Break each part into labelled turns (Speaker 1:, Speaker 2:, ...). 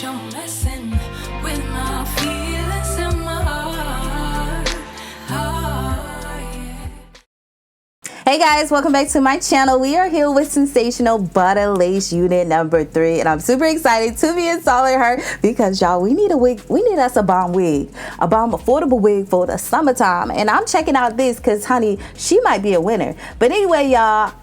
Speaker 1: you're messing with my feelings and my heart. Yeah.
Speaker 2: Hey guys, welcome back to my channel. We are here with Sensational Butta Lace unit number 3, and I'm super excited to be installing her because y'all, we need a wig. We need us a bomb wig, a bomb affordable wig for the summertime. And I'm checking out this because, honey, she might be a winner. But anyway, y'all,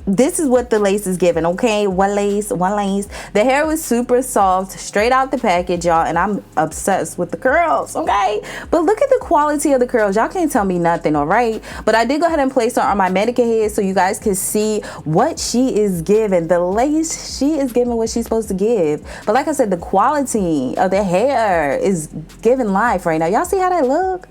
Speaker 2: this is what the lace is giving, okay? One lace. The hair was super soft, straight out the package, y'all, and I'm obsessed with the curls, okay? But look at the quality of the curls. Y'all can't tell me nothing, all right? But I did go ahead and place her on my mannequin head so you guys can see what she is giving. The lace, she is giving what she's supposed to give. But like I said, the quality of the hair is giving life right now. Y'all see how that look?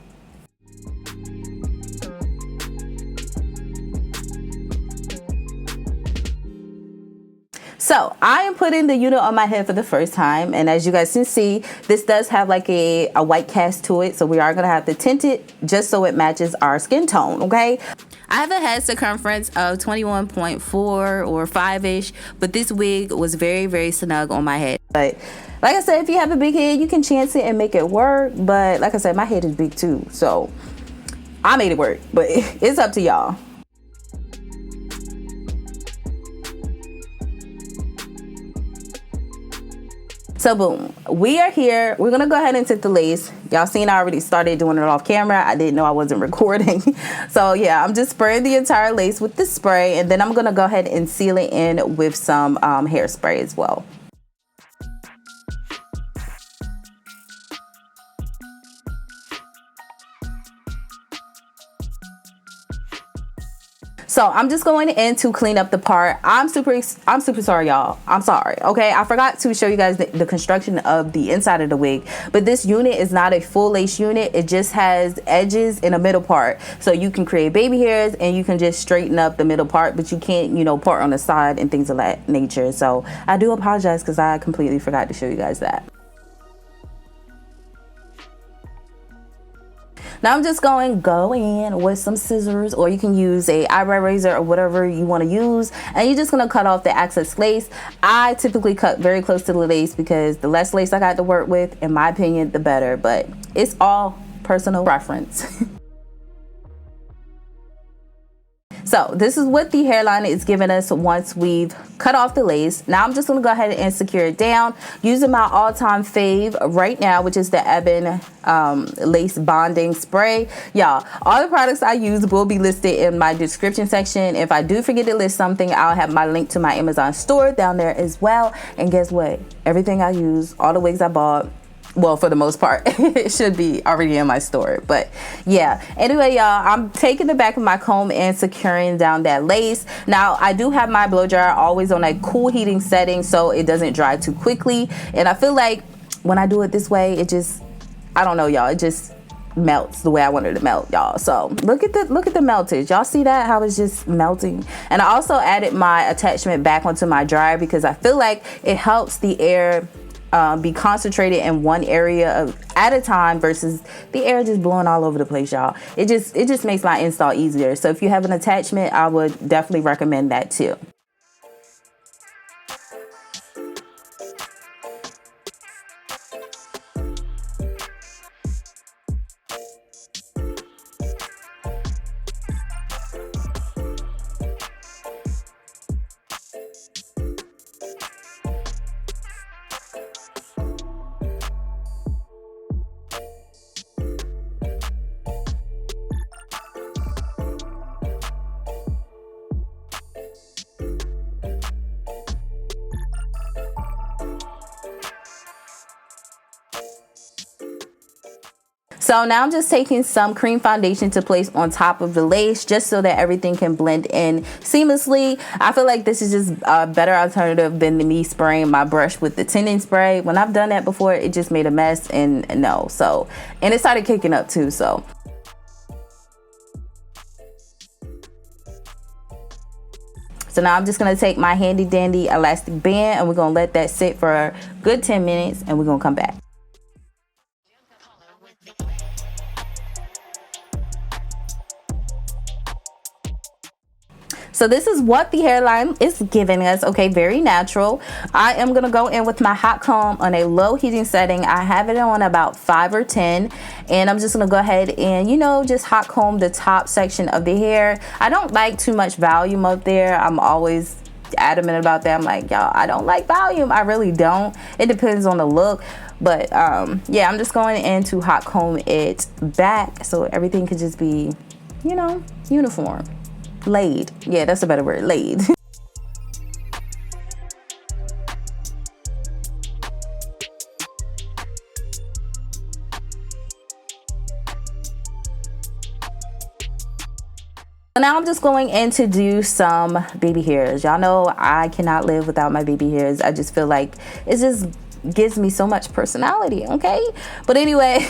Speaker 2: So I am putting the unit on my head for the first time, and as you guys can see, this does have like a white cast to it, so we are gonna have to tint it just so it matches our skin tone, okay? I have a head circumference of 21.4 or 5-ish, but this wig was very, very snug on my head. But like I said, if you have a big head, you can chance it and make it work, but like I said, my head is big too, so I made it work, but it's up to y'all. So boom, we are here. We're gonna go ahead and tint the lace. Y'all seen I already started doing it off camera. I didn't know I wasn't recording. So yeah, I'm just spraying the entire lace with the spray, and then I'm gonna go ahead and seal it in with some hairspray as well. So I'm just going in to clean up the part. I'm super sorry, y'all. I'm sorry, okay? I forgot to show you guys the construction of the inside of the wig, but this unit is not a full lace unit. It just has edges in the middle part. So you can create baby hairs and you can just straighten up the middle part, but you can't, you know, part on the side and things of that nature. So I do apologize because I completely forgot to show you guys that. Now I'm just going to go in with some scissors, or you can use a eyebrow razor or whatever you want to use, and you're just going to cut off the excess lace. I typically cut very close to the lace because the less lace I got to work with, in my opinion, the better, but it's all personal preference. So this is what the hairline is giving us once we've cut off the lace. Now I'm just gonna go ahead and secure it down using my all-time fave right now, which is the Ebin lace bonding spray. Y'all, all the products I use will be listed in my description section. If I do forget to list something, I'll have my link to my Amazon store down there as well. And guess what? Everything I use, all the wigs I bought, well, for the most part, it should be already in my store. But yeah, anyway, y'all, I'm taking the back of my comb and securing down that lace. Now I do have my blow dryer always on a cool heating setting so it doesn't dry too quickly, and I feel like when I do it this way, it just, I don't know, y'all, it just melts the way I wanted it to melt, y'all. So look at the meltage. Y'all see that, how it's just melting? And I also added my attachment back onto my dryer because I feel like it helps the air be concentrated in one area at a time versus the air just blowing all over the place, y'all. It just makes my install easier. So if you have an attachment, I would definitely recommend that too. So now I'm just taking some cream foundation to place on top of the lace just so that everything can blend in seamlessly. I feel like this is just a better alternative than me spraying my brush with the tinting spray. When I've done that before, it just made a mess, and no. So, and it started kicking up too, so. So now I'm just gonna take my handy dandy elastic band and we're gonna let that sit for a good 10 minutes and we're gonna come back. So this is what the hairline is giving us. Okay, very natural. I am gonna go in with my hot comb on a low heating setting. I have it on about 5 or 10, and I'm just gonna go ahead and, you know, just hot comb the top section of the hair. I don't like too much volume up there. I'm always adamant about that. I'm like, y'all, I don't like volume. I really don't. It depends on the look. But yeah, I'm just going in to hot comb it back so everything could just be, you know, uniform. Laid. Yeah, that's a better word. Laid. Now I'm just going in to do some baby hairs. Y'all know I cannot live without my baby hairs. I just feel like it just gives me so much personality, okay? But anyway,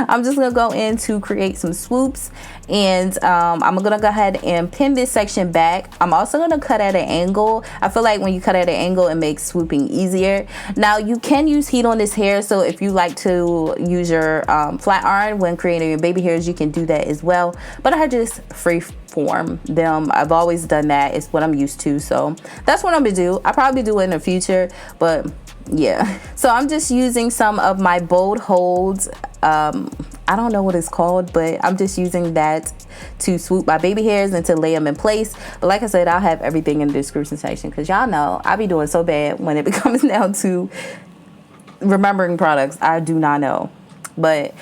Speaker 2: I'm just gonna go in to create some swoops, and I'm gonna go ahead and pin this section back. I'm also gonna cut at an angle. I feel like when you cut at an angle, it makes swooping easier. Now you can use heat on this hair, so if you like to use your flat iron when creating your baby hairs, you can do that as well. But I just free form them. I've always done that. It's what I'm used to, so that's what I'm gonna do. I'll probably do it in the future, but yeah. So I'm just using some of my bold holds. I don't know what it's called, but I'm just using that to swoop my baby hairs and to lay them in place. But like I said, I'll have everything in the description section, because y'all know I be doing so bad when it comes down to remembering products. I do not know. But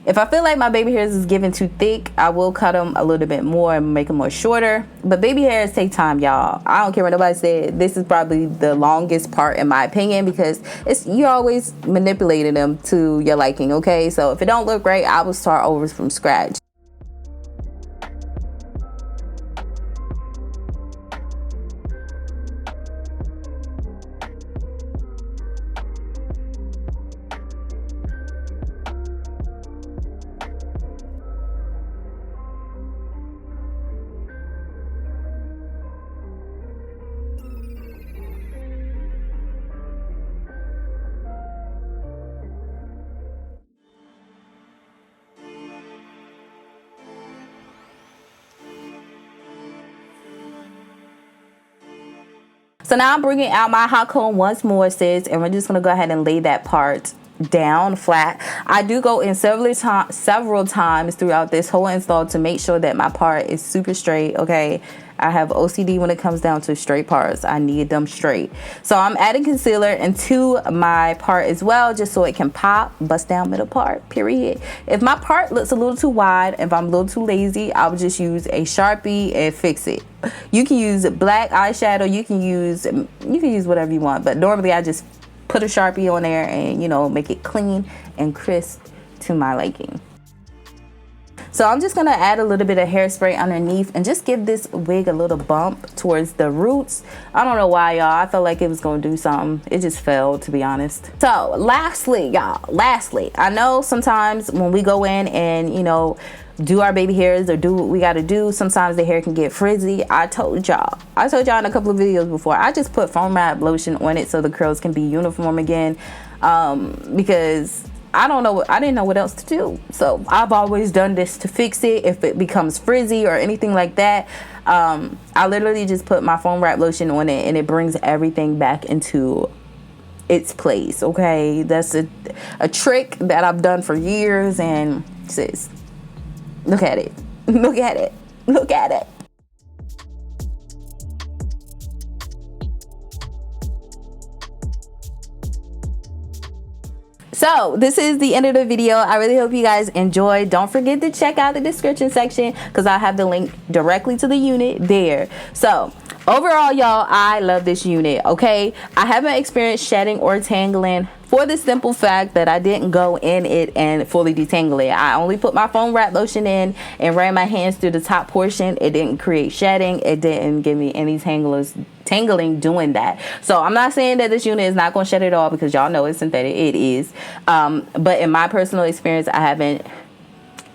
Speaker 2: if I feel like my baby hairs is getting too thick, I will cut them a little bit more and make them more shorter. But baby hairs take time, y'all. I don't care what nobody said. This is probably the longest part in my opinion, because you're always manipulating them to your liking, okay? So if it don't look right, I will start over from scratch. So now I'm bringing out my hot comb once more, sis, and we're just going to go ahead and lay that part down flat. I do go in several times throughout this whole install to make sure that my part is super straight, okay? I have OCD when it comes down to straight parts. I need them straight. So I'm adding concealer into my part as well, just so it can pop, bust down middle part, period. If my part looks a little too wide, if I'm a little too lazy, I would just use a Sharpie and fix it. You can use black eyeshadow, you can use whatever you want, but normally I just put a Sharpie on there and, you know, make it clean and crisp to my liking. So I'm just gonna add a little bit of hairspray underneath and just give this wig a little bump towards the roots. I don't know why, y'all. I felt like it was gonna do something. It just failed, to be honest. So lastly, y'all, I know sometimes when we go in and, you know, do our baby hairs or do what we got to do, sometimes the hair can get frizzy. I told y'all in a couple of videos before, I just put foam wrap lotion on it so the curls can be uniform again, because I didn't know what else to do. So I've always done this to fix it if it becomes frizzy or anything like that. I literally just put my foam wrap lotion on it and it brings everything back into its place, okay? That's a trick that I've done for years, and sis, look at it. Look at it. Look at it. So this is the end of the video. I really hope you guys enjoyed. Don't forget to check out the description section, because I'll have the link directly to the unit there. So overall, y'all, I love this unit, okay? I haven't experienced shedding or tangling, for the simple fact that I didn't go in it and fully detangle it. I only put my foam wrap lotion in and ran my hands through the top portion. It didn't create shedding. It didn't give me any tangling doing that. So I'm not saying that this unit is not going to shed at all, because y'all know it's synthetic. It is. But in my personal experience, I haven't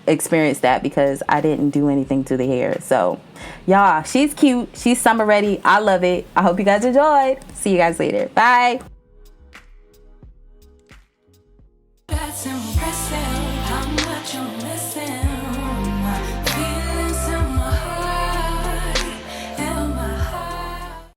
Speaker 2: experienced that because I didn't do anything to the hair. So y'all, she's cute. She's summer ready. I love it. I hope you guys enjoyed. See you guys later. Bye.